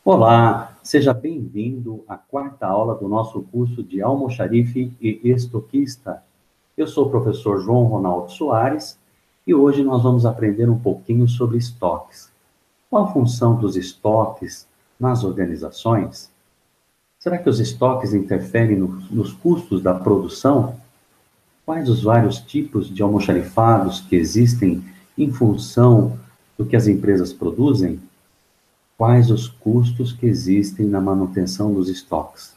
Olá, seja bem-vindo à quarta aula do nosso curso de Almoxarife e Estoquista. Eu sou o professor João Ronaldo Soares e hoje nós vamos aprender um pouquinho sobre estoques. Qual a função dos estoques nas organizações? Será que os estoques interferem nos custos da produção? Quais os vários tipos de almoxarifados que existem em função do que as empresas produzem? Quais os custos que existem na manutenção dos estoques?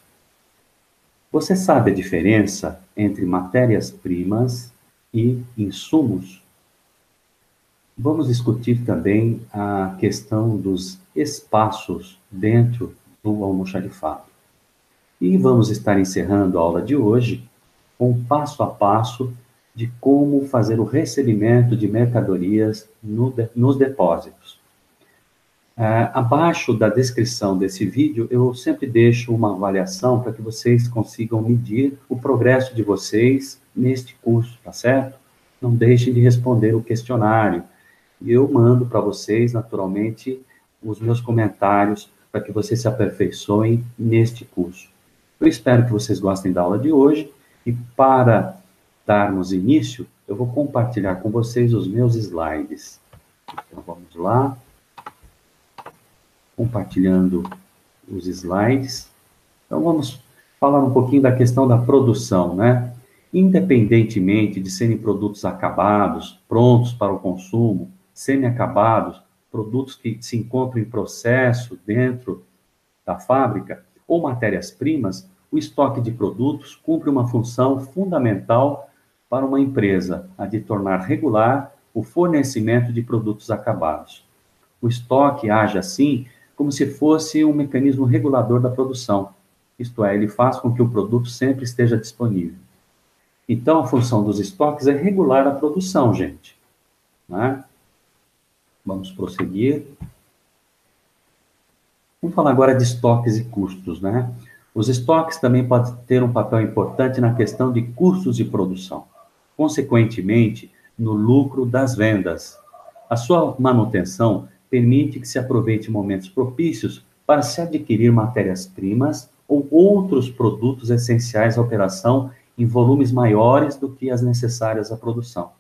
Você sabe a diferença entre matérias-primas e insumos? Vamos discutir também a questão dos espaços dentro do almoxarifado. E vamos estar encerrando a aula de hoje com um passo a passo de como fazer o recebimento de mercadorias nos depósitos. Abaixo da descrição desse vídeo, eu sempre deixo uma avaliação para que vocês consigam medir o progresso de vocês neste curso, tá certo? Não deixem de responder o questionário. E eu mando para vocês, naturalmente, os meus comentários para que vocês se aperfeiçoem neste curso. Eu espero que vocês gostem da aula de hoje e para darmos início, eu vou compartilhar com vocês os meus slides. Então, vamos lá. Compartilhando os slides. Então, vamos falar um pouquinho da questão da produção, né? Independentemente de serem produtos acabados, prontos para o consumo, semi-acabados, produtos que se encontram em processo dentro da fábrica, ou matérias-primas, o estoque de produtos cumpre uma função fundamental para uma empresa, a de tornar regular o fornecimento de produtos acabados. O estoque age assim como se fosse um mecanismo regulador da produção. Isto é, ele faz com que o produto sempre esteja disponível. Então, a função dos estoques é regular a produção, gente. Né? Vamos prosseguir. Vamos falar agora de estoques e custos, né? Os estoques também podem ter um papel importante na questão de custos de produção. Consequentemente, no lucro das vendas. A sua manutenção permite que se aproveite momentos propícios para se adquirir matérias-primas ou outros produtos essenciais à operação em volumes maiores do que as necessárias à produção.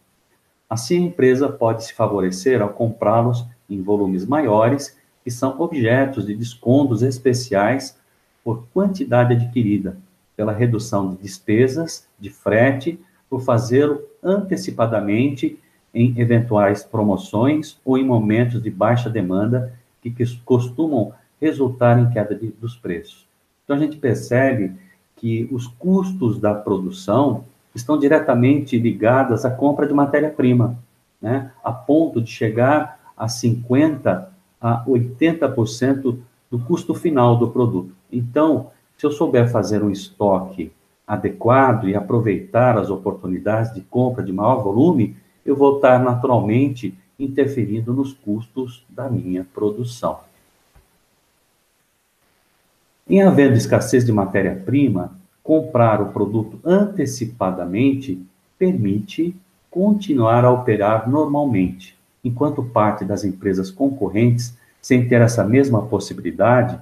Assim, a empresa pode se favorecer ao comprá-los em volumes maiores, que são objetos de descontos especiais por quantidade adquirida, pela redução de despesas de frete, por fazê-lo antecipadamente em eventuais promoções ou em momentos de baixa demanda que costumam resultar em queda dos preços. Então, a gente percebe que os custos da produção estão diretamente ligados à compra de matéria-prima, né? A ponto de chegar a 50% a 80% do custo final do produto. Então, se eu souber fazer um estoque adequado e aproveitar as oportunidades de compra de maior volume, eu vou estar naturalmente interferindo nos custos da minha produção. Em havendo escassez de matéria-prima, comprar o produto antecipadamente permite continuar a operar normalmente, enquanto parte das empresas concorrentes, sem ter essa mesma possibilidade,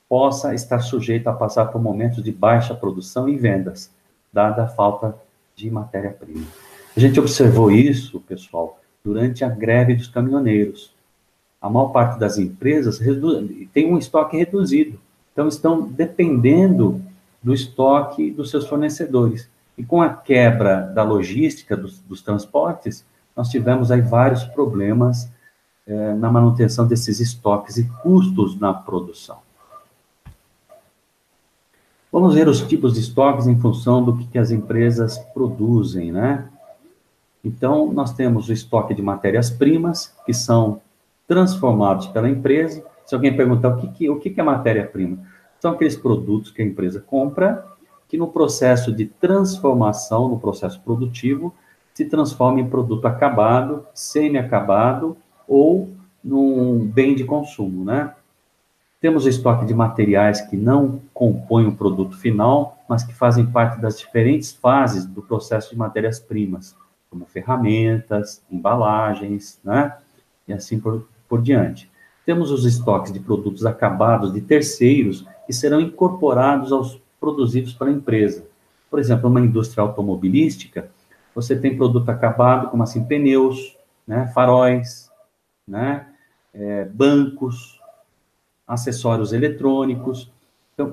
possa estar sujeita a passar por momentos de baixa produção e vendas, dada a falta de matéria-prima. A gente observou isso, pessoal, durante a greve dos caminhoneiros. A maior parte das empresas tem um estoque reduzido, então estão dependendo do estoque dos seus fornecedores. E com a quebra da logística dos transportes, nós tivemos aí vários problemas na manutenção desses estoques e custos na produção. Vamos ver os tipos de estoques em função do que as empresas produzem, né? Então, nós temos o estoque de matérias-primas, que são transformados pela empresa. Se alguém perguntar o que é matéria-prima, são aqueles produtos que a empresa compra, que no processo de transformação, no processo produtivo, se transforma em produto acabado, semi-acabado ou num bem de consumo, né? Temos o estoque de materiais que não compõem o produto final, mas que fazem parte das diferentes fases do processo de matérias-primas, como ferramentas, embalagens, né? E assim por diante. Temos os estoques de produtos acabados de terceiros que serão incorporados aos produzidos pela empresa. Por exemplo, uma indústria automobilística, você tem produto acabado como assim pneus, né, faróis, né, bancos, acessórios eletrônicos. Então,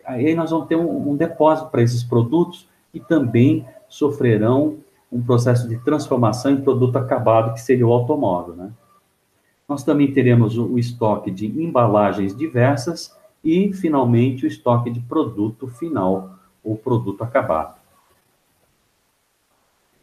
aí nós vamos ter um depósito para esses produtos e também sofrerão um processo de transformação em produto acabado, que seria o automóvel, né? Nós também teremos o estoque de embalagens diversas e, finalmente, o estoque de produto final, ou produto acabado.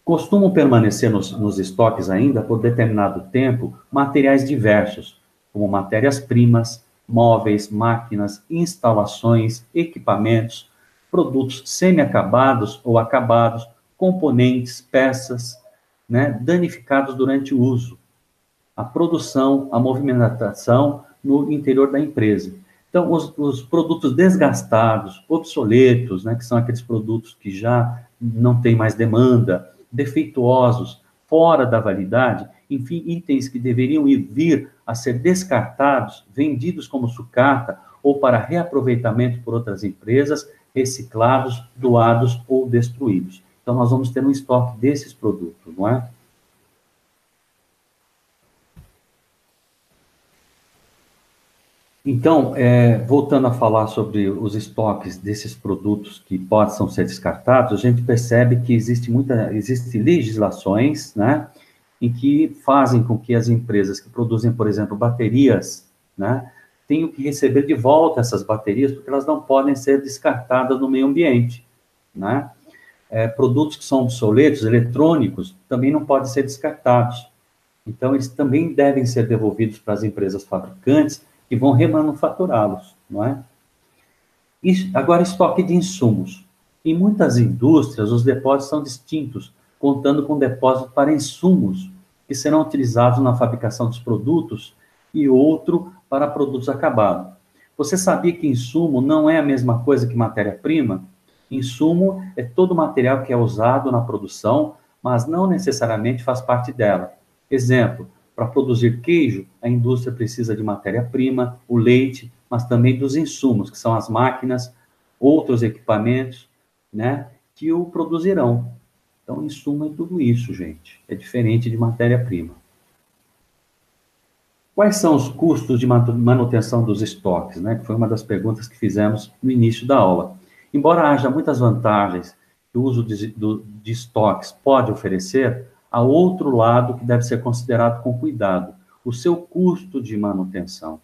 Costumam permanecer nos estoques ainda, por determinado tempo, materiais diversos, como matérias-primas, móveis, máquinas, instalações, equipamentos, produtos semi-acabados ou acabados, componentes, peças, né, danificados durante o uso, a produção, a movimentação no interior da empresa. Então, os produtos desgastados, obsoletos, né, que são aqueles produtos que já não têm mais demanda, defeituosos, fora da validade, enfim, itens que deveriam vir a ser descartados, vendidos como sucata ou para reaproveitamento por outras empresas, reciclados, doados ou destruídos. Então, nós vamos ter um estoque desses produtos, não é? Então, voltando a falar sobre os estoques desses produtos que possam ser descartados, a gente percebe que existem legislações, né, em que fazem com que as empresas que produzem, por exemplo, baterias, né, tenham que receber de volta essas baterias, porque elas não podem ser descartadas no meio ambiente, né? Produtos que são obsoletos, eletrônicos, também não podem ser descartados. Então, eles também devem ser devolvidos para as empresas fabricantes que vão remanufaturá-los, não é? Agora, estoque de insumos. Em muitas indústrias, os depósitos são distintos, contando com depósito para insumos, que serão utilizados na fabricação dos produtos, e outro para produtos acabados. Você sabia que insumo não é a mesma coisa que matéria-prima? Insumo é todo material que é usado na produção, mas não necessariamente faz parte dela. Exemplo, para produzir queijo, a indústria precisa de matéria-prima, o leite, mas também dos insumos, que são as máquinas, outros equipamentos, né, que o produzirão. Então, insumo é tudo isso, gente. É diferente de matéria-prima. Quais são os custos de manutenção dos estoques, né? Que foi uma das perguntas que fizemos no início da aula. Embora haja muitas vantagens que o uso de estoques pode oferecer, há outro lado que deve ser considerado com cuidado: o seu custo de manutenção.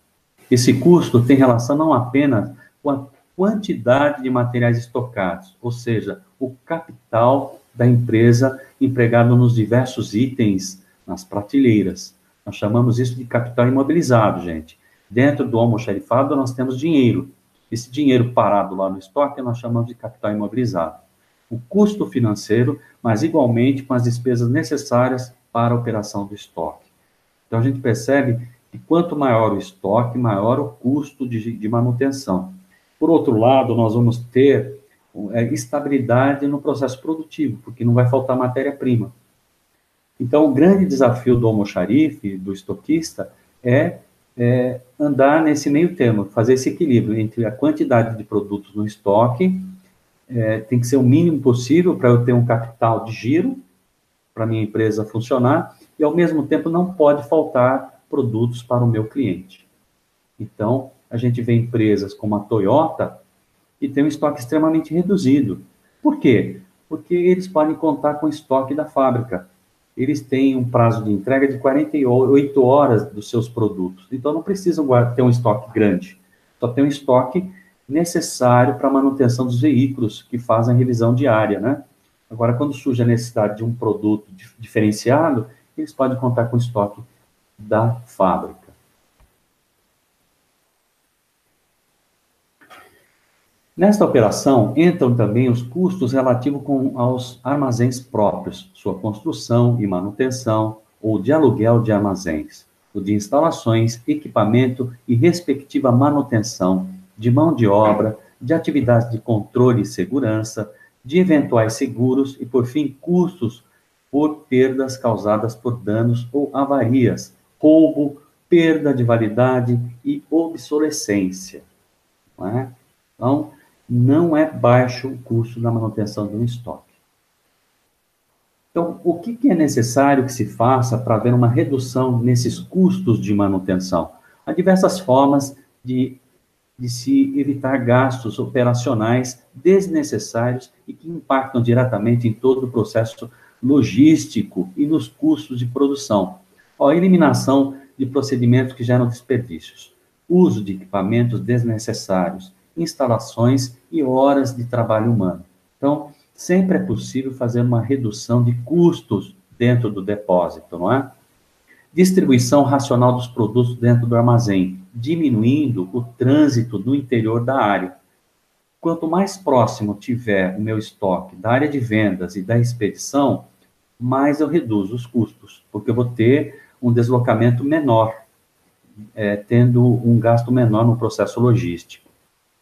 Esse custo tem relação não apenas com a quantidade de materiais estocados, ou seja, o capital da empresa empregado nos diversos itens, nas prateleiras. Nós chamamos isso de capital imobilizado, gente. Dentro do almoxarifado, nós temos dinheiro. Esse dinheiro parado lá no estoque, nós chamamos de capital imobilizado. O custo financeiro, mas igualmente com as despesas necessárias para a operação do estoque. Então, a gente percebe que quanto maior o estoque, maior o custo de manutenção. Por outro lado, nós vamos ter estabilidade no processo produtivo, porque não vai faltar matéria-prima. Então, o grande desafio do almoxarife, do estoquista, é andar nesse meio termo, fazer esse equilíbrio entre a quantidade de produtos no estoque, tem que ser o mínimo possível para eu ter um capital de giro, para a minha empresa funcionar, e ao mesmo tempo não pode faltar produtos para o meu cliente. Então, a gente vê empresas como a Toyota, que tem um estoque extremamente reduzido. Por quê? Porque eles podem contar com o estoque da fábrica. Eles têm um prazo de entrega de 48 horas dos seus produtos. Então, não precisam ter um estoque grande. Só tem um estoque necessário para a manutenção dos veículos que fazem a revisão diária, né? Agora, quando surge a necessidade de um produto diferenciado, eles podem contar com o estoque da fábrica. Nesta operação, entram também os custos relativos aos armazéns próprios, sua construção e manutenção, ou de aluguel de armazéns, o de instalações, equipamento e respectiva manutenção, de mão de obra, de atividades de controle e segurança, de eventuais seguros e, por fim, custos por perdas causadas por danos ou avarias, roubo perda de validade e obsolescência. Não é? Então, não é baixo o custo da manutenção de um estoque. Então, o que é necessário que se faça para haver uma redução nesses custos de manutenção? Há diversas formas de se evitar gastos operacionais desnecessários e que impactam diretamente em todo o processo logístico e nos custos de produção. A eliminação de procedimentos que geram desperdícios, uso de equipamentos desnecessários, instalações e horas de trabalho humano. Então, sempre é possível fazer uma redução de custos dentro do depósito, não é? Distribuição racional dos produtos dentro do armazém, diminuindo o trânsito no interior da área. Quanto mais próximo tiver o meu estoque da área de vendas e da expedição, mais eu reduzo os custos, porque eu vou ter um deslocamento menor, tendo um gasto menor no processo logístico.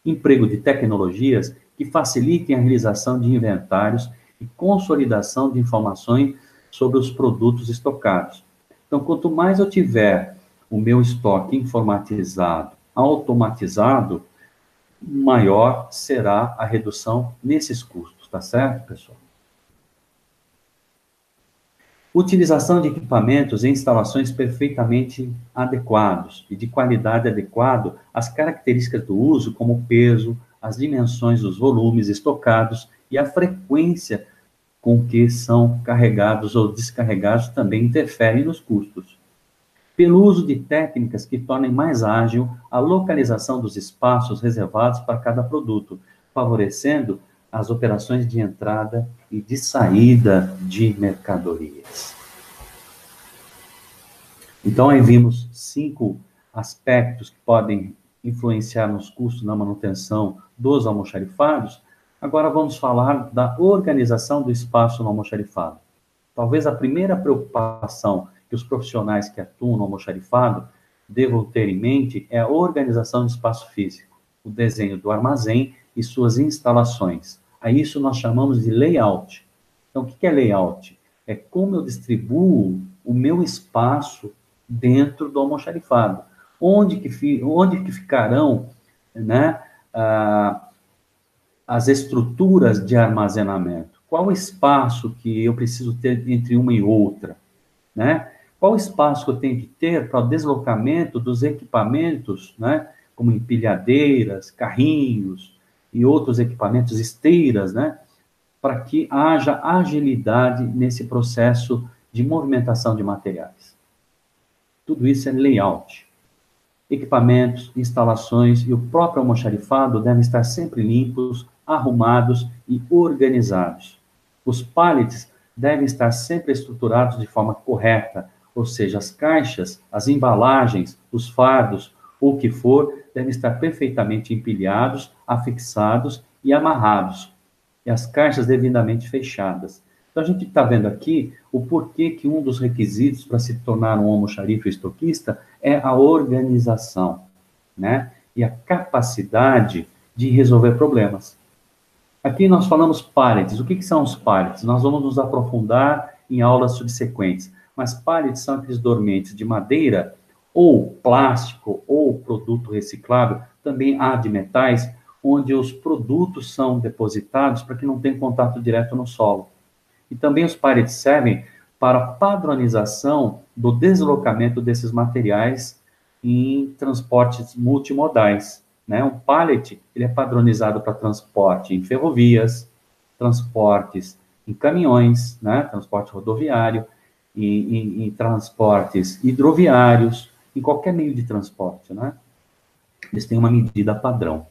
Emprego de tecnologias que facilitem a realização de inventários e consolidação de informações sobre os produtos estocados. Então, quanto mais eu tiver o meu estoque informatizado, automatizado, maior será a redução nesses custos, tá certo, pessoal? Utilização de equipamentos e instalações perfeitamente adequados e de qualidade adequada às características do uso, como o peso, as dimensões dos volumes estocados e a frequência com que são carregados ou descarregados também interferem nos custos. Pelo uso de técnicas que tornem mais ágil a localização dos espaços reservados para cada produto, favorecendo as operações de entrada e de saída de mercadorias. Então, aí vimos 5 aspectos que podem influenciar nos custos na manutenção dos almoxarifados. Agora vamos falar da organização do espaço no almoxarifado. Talvez a primeira preocupação que os profissionais que atuam no almoxarifado devam ter em mente é a organização do espaço físico, o desenho do armazém e suas instalações. A isso nós chamamos de layout. Então, o que é layout? É como eu distribuo o meu espaço dentro do almoxarifado. Onde que ficarão, né, as estruturas de armazenamento? Qual o espaço que eu preciso ter entre uma e outra? Né? Qual o espaço que eu tenho que ter para o deslocamento dos equipamentos, né, como empilhadeiras, carrinhos e outros equipamentos, esteiras, né, para que haja agilidade nesse processo de movimentação de materiais. Tudo isso é layout. Equipamentos, instalações e o próprio almoxarifado devem estar sempre limpos, arrumados e organizados. Os pallets devem estar sempre estruturados de forma correta, ou seja, as caixas, as embalagens, os fardos, ou o que for, devem estar perfeitamente empilhados, afixados e amarrados, e as caixas devidamente fechadas. Então, a gente está vendo aqui o porquê que um dos requisitos para se tornar um almoxarife estoquista é a organização, né? E a capacidade de resolver problemas. Aqui nós falamos pallets. O que são os pallets? Nós vamos nos aprofundar em aulas subsequentes. Mas pallets são aqueles dormentes de madeira, ou plástico, ou produto reciclável. Também há de metais, onde os produtos são depositados para que não tenha contato direto no solo. E também os pallets servem para padronização do deslocamento desses materiais em transportes multimodais. Né? Um pallet ele é padronizado para transporte em ferrovias, transportes em caminhões, né? Transporte rodoviário, em transportes hidroviários, em qualquer meio de transporte. Né? Eles têm uma medida padrão.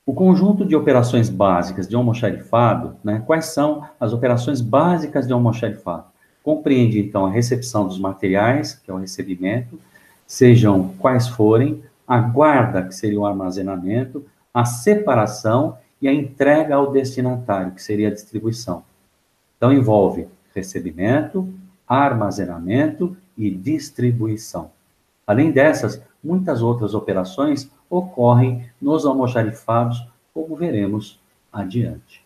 O conjunto de operações básicas de almoxarifado, né? Quais são as operações básicas de almoxarifado? Compreende, então, a recepção dos materiais, que é o recebimento, sejam quais forem, a guarda, que seria o armazenamento, a separação e a entrega ao destinatário, que seria a distribuição. Então, envolve recebimento, armazenamento e distribuição. Além dessas, muitas outras operações ocorrem nos almoxarifados, como veremos adiante.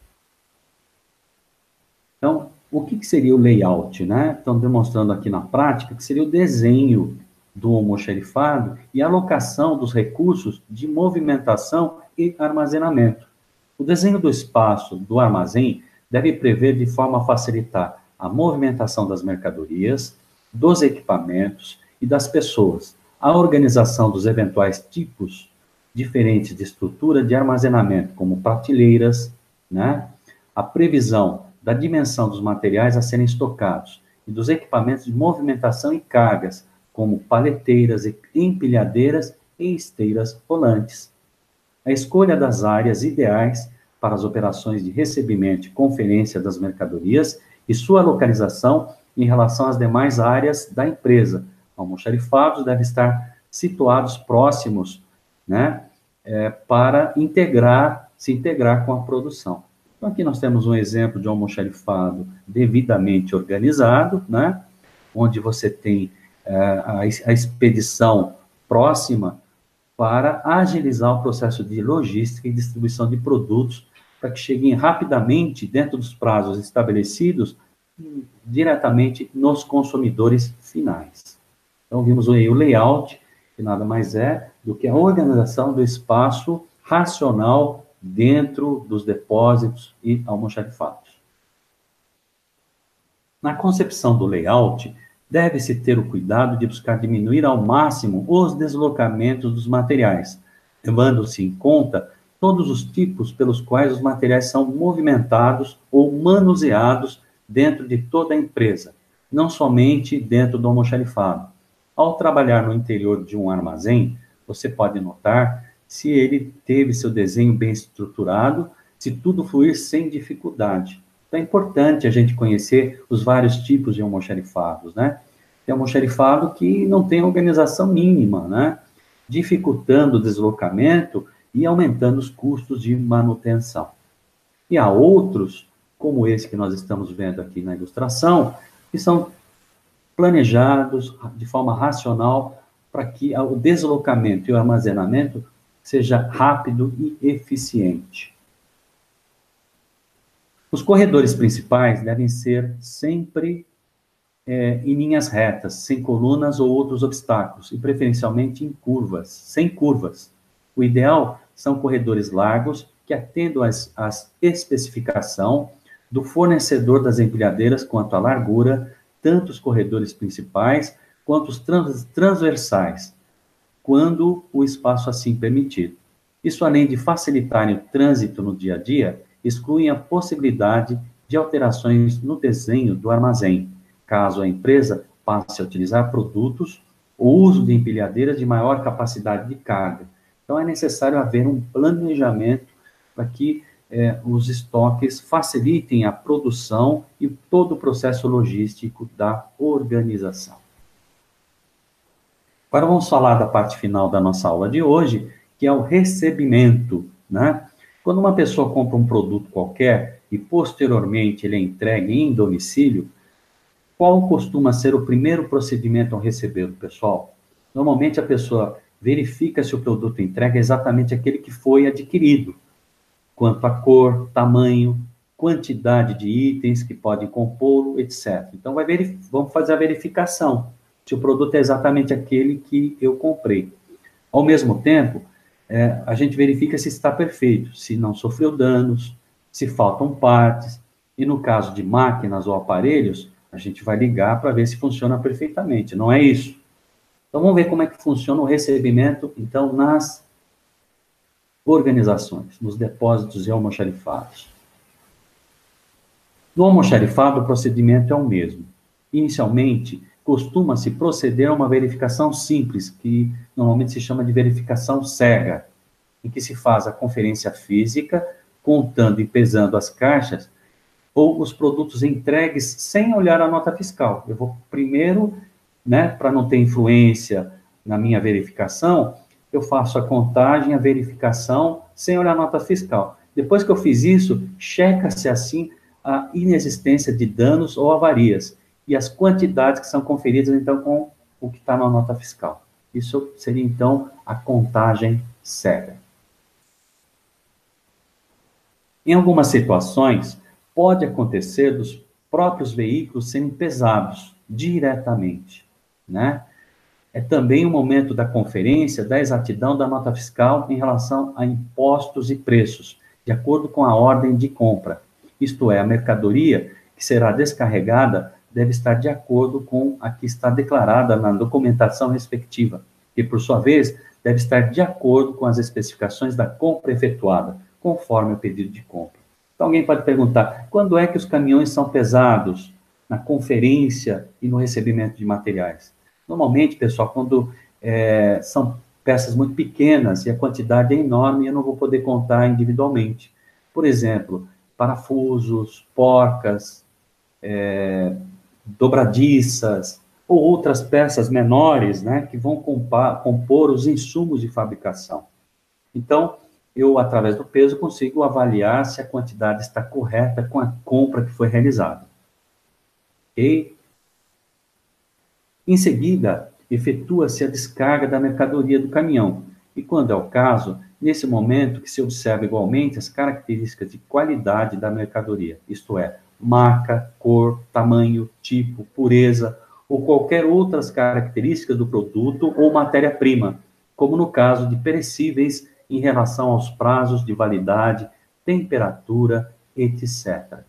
Então, O que seria o layout, né? Estão demonstrando aqui na prática que seria o desenho do almoxarifado e a alocação dos recursos de movimentação e armazenamento. O desenho do espaço do armazém deve prever de forma a facilitar a movimentação das mercadorias, dos equipamentos e das pessoas, a organização dos eventuais tipos diferentes de estrutura de armazenamento, como prateleiras, né? A previsão da dimensão dos materiais a serem estocados e dos equipamentos de movimentação e cargas, como paleteiras, empilhadeiras e esteiras rolantes. A escolha das áreas ideais para as operações de recebimento e conferência das mercadorias e sua localização em relação às demais áreas da empresa. Almoxarifados devem estar situados próximos, né, para se integrar com a produção. Então, aqui nós temos um exemplo de um almoxarifado devidamente organizado, né, onde você tem a expedição próxima para agilizar o processo de logística e distribuição de produtos para que cheguem rapidamente, dentro dos prazos estabelecidos, diretamente nos consumidores finais. Então, vimos aí o layout, que nada mais é do que a organização do espaço racional dentro dos depósitos e almoxarifados. Na concepção do layout, deve-se ter o cuidado de buscar diminuir ao máximo os deslocamentos dos materiais, levando-se em conta todos os tipos pelos quais os materiais são movimentados ou manuseados dentro de toda a empresa, não somente dentro do almoxarifado. Ao trabalhar no interior de um armazém, você pode notar se ele teve seu desenho bem estruturado, se tudo fluir sem dificuldade. Então é importante a gente conhecer os vários tipos de almoxarifados, né? Tem almoxarifado que não tem organização mínima, né? Dificultando o deslocamento e aumentando os custos de manutenção. E há outros, como esse que nós estamos vendo aqui na ilustração, que são planejados de forma racional para que o deslocamento e o armazenamento seja rápido e eficiente. Os corredores principais devem ser sempre em linhas retas, sem colunas ou outros obstáculos, e preferencialmente em curvas, sem curvas. O ideal são corredores largos que atendam às especificação do fornecedor das empilhadeiras quanto à largura, tanto os corredores principais quanto os transversais, quando o espaço assim permitir. Isso, além de facilitarem o trânsito no dia a dia, excluem a possibilidade de alterações no desenho do armazém, caso a empresa passe a utilizar produtos ou uso de empilhadeiras de maior capacidade de carga. Então, é necessário haver um planejamento para que os estoques facilitem a produção e todo o processo logístico da organização. Agora vamos falar da parte final da nossa aula de hoje, que é o recebimento, né? Quando uma pessoa compra um produto qualquer e posteriormente ele é entregue em domicílio, qual costuma ser o primeiro procedimento ao receber, pessoal? Normalmente a pessoa verifica se o produto entregue é exatamente aquele que foi adquirido, quanto à cor, tamanho, quantidade de itens que podem compô-lo, etc. Então, vamos fazer a verificação se o produto é exatamente aquele que eu comprei. Ao mesmo tempo, a gente verifica se está perfeito, se não sofreu danos, se faltam partes, e no caso de máquinas ou aparelhos, a gente vai ligar para ver se funciona perfeitamente, não é isso? Então, vamos ver como é que funciona o recebimento, então, nas organizações, nos depósitos e almoxarifados. No almoxarifado, o procedimento é o mesmo. Inicialmente, costuma-se proceder a uma verificação simples, que normalmente se chama de verificação cega, em que se faz a conferência física, contando e pesando as caixas ou os produtos entregues sem olhar a nota fiscal. Eu vou primeiro, né, para não ter influência na minha verificação, eu faço a contagem, a verificação, sem olhar a nota fiscal. Depois que eu fiz isso, checa-se assim a inexistência de danos ou avarias e as quantidades que são conferidas, então, com o que está na nota fiscal. Isso seria, então, a contagem cega. Em algumas situações, pode acontecer dos próprios veículos serem pesados diretamente, né? É também o momento da conferência da exatidão da nota fiscal em relação a impostos e preços, de acordo com a ordem de compra. Isto é, a mercadoria que será descarregada deve estar de acordo com a que está declarada na documentação respectiva, que, por sua vez, deve estar de acordo com as especificações da compra efetuada, conforme o pedido de compra. Então, alguém pode perguntar, quando é que os caminhões são pesados? Na conferência e no recebimento de materiais. Normalmente, pessoal, quando são peças muito pequenas e a quantidade é enorme, eu não vou poder contar individualmente. Por exemplo, parafusos, porcas, dobradiças, ou outras peças menores, né, que vão compor os insumos de fabricação. Então, eu, através do peso, consigo avaliar se a quantidade está correta com a compra que foi realizada. Ok? Em seguida, efetua-se a descarga da mercadoria do caminhão, e quando é o caso, nesse momento que se observa igualmente as características de qualidade da mercadoria, isto é, marca, cor, tamanho, tipo, pureza, ou qualquer outras características do produto ou matéria-prima, como no caso de perecíveis em relação aos prazos de validade, temperatura, etc.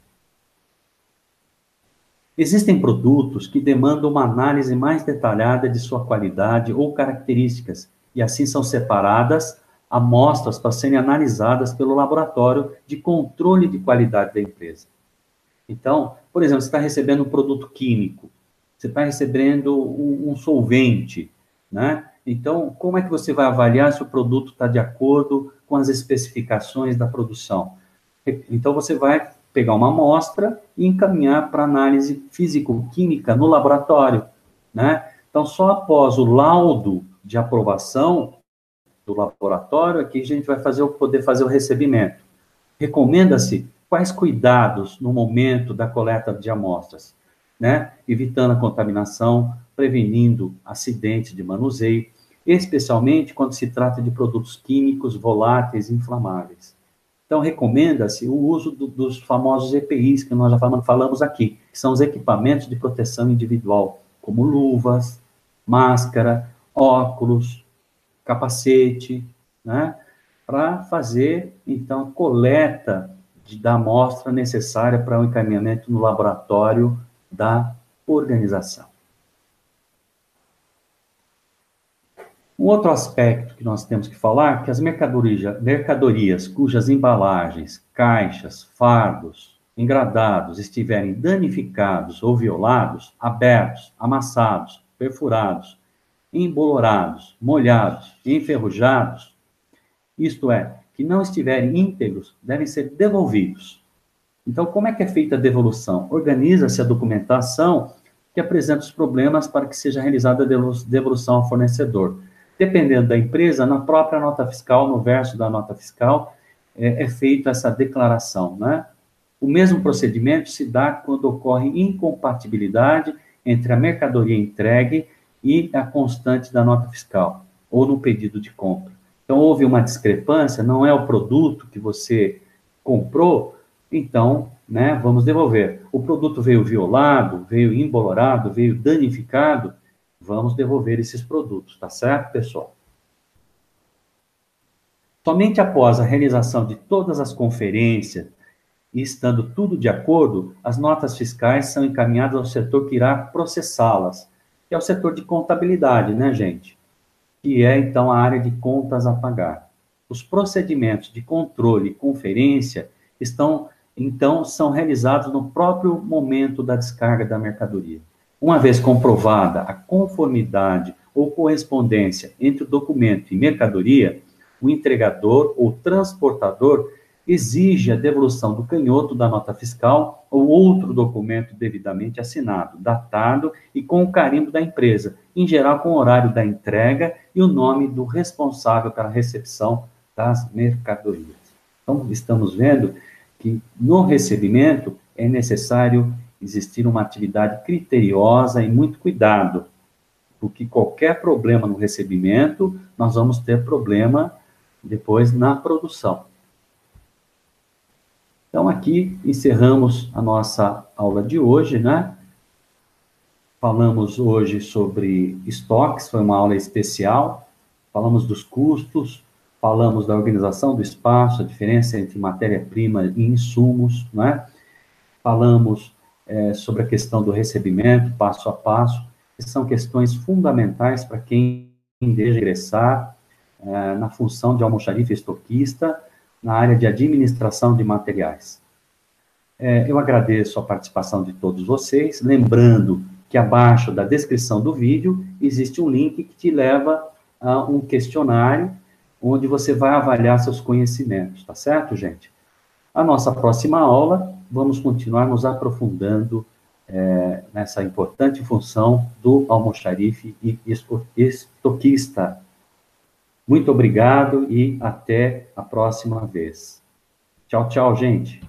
Existem produtos que demandam uma análise mais detalhada de sua qualidade ou características, e assim são separadas amostras para serem analisadas pelo laboratório de controle de qualidade da empresa. Então, por exemplo, você está recebendo um produto químico, você está recebendo um solvente, né? Então, como é que você vai avaliar se o produto está de acordo com as especificações da produção? Então, você vai pegar uma amostra e encaminhar para análise físico-química no laboratório, né? Então, só após o laudo de aprovação do laboratório é que a gente vai poder fazer o recebimento. Recomenda-se quais cuidados no momento da coleta de amostras, né? Evitando a contaminação, prevenindo acidentes de manuseio, especialmente quando se trata de produtos químicos, voláteis e inflamáveis. Então, recomenda-se o uso dos famosos EPIs, que nós já falamos aqui, que são os equipamentos de proteção individual, como luvas, máscara, óculos, capacete, né? Para fazer, então, a coleta da amostra necessária para o encaminhamento no laboratório da organização. Um outro aspecto que nós temos que falar é que as mercadorias cujas embalagens, caixas, fardos, engradados estiverem danificados ou violados, abertos, amassados, perfurados, embolorados, molhados, enferrujados, isto é, que não estiverem íntegros, devem ser devolvidos. Então, como é que é feita a devolução? Organiza-se a documentação que apresenta os problemas para que seja realizada a devolução ao fornecedor. Dependendo da empresa, na própria nota fiscal, no verso da nota fiscal, é feita essa declaração, né? O mesmo procedimento se dá quando ocorre incompatibilidade entre a mercadoria entregue e a constante da nota fiscal, ou no pedido de compra. Então, houve uma discrepância, não é o produto que você comprou, então, né, vamos devolver. O produto veio violado, veio embolorado, veio danificado, vamos devolver esses produtos, tá certo, pessoal? Somente após a realização de todas as conferências e estando tudo de acordo, as notas fiscais são encaminhadas ao setor que irá processá-las, que é o setor de contabilidade, né, gente? Que é, então, a área de contas a pagar. Os procedimentos de controle e conferência são realizados no próprio momento da descarga da mercadoria. Uma vez comprovada a conformidade ou correspondência entre o documento e mercadoria, o entregador ou transportador exige a devolução do canhoto da nota fiscal ou outro documento devidamente assinado, datado e com o carimbo da empresa, em geral com o horário da entrega e o nome do responsável pela recepção das mercadorias. Então, estamos vendo que no recebimento é necessário existir uma atividade criteriosa e muito cuidado, porque qualquer problema no recebimento, nós vamos ter problema depois na produção. Então, aqui encerramos a nossa aula de hoje, né? Falamos hoje sobre estoques, foi uma aula especial. Falamos dos custos, falamos da organização do espaço, a diferença entre matéria-prima e insumos, né? Falamos sobre a questão do recebimento, passo a passo, que são questões fundamentais para quem deseja ingressar na função de almoxarife estoquista, na área de administração de materiais. Eu agradeço a participação de todos vocês, lembrando que abaixo da descrição do vídeo existe um link que te leva a um questionário onde você vai avaliar seus conhecimentos, tá certo, gente? A nossa próxima aula, vamos continuar nos aprofundando nessa importante função do almoxarife e estoquista. Muito obrigado e até a próxima vez. Tchau, tchau, gente.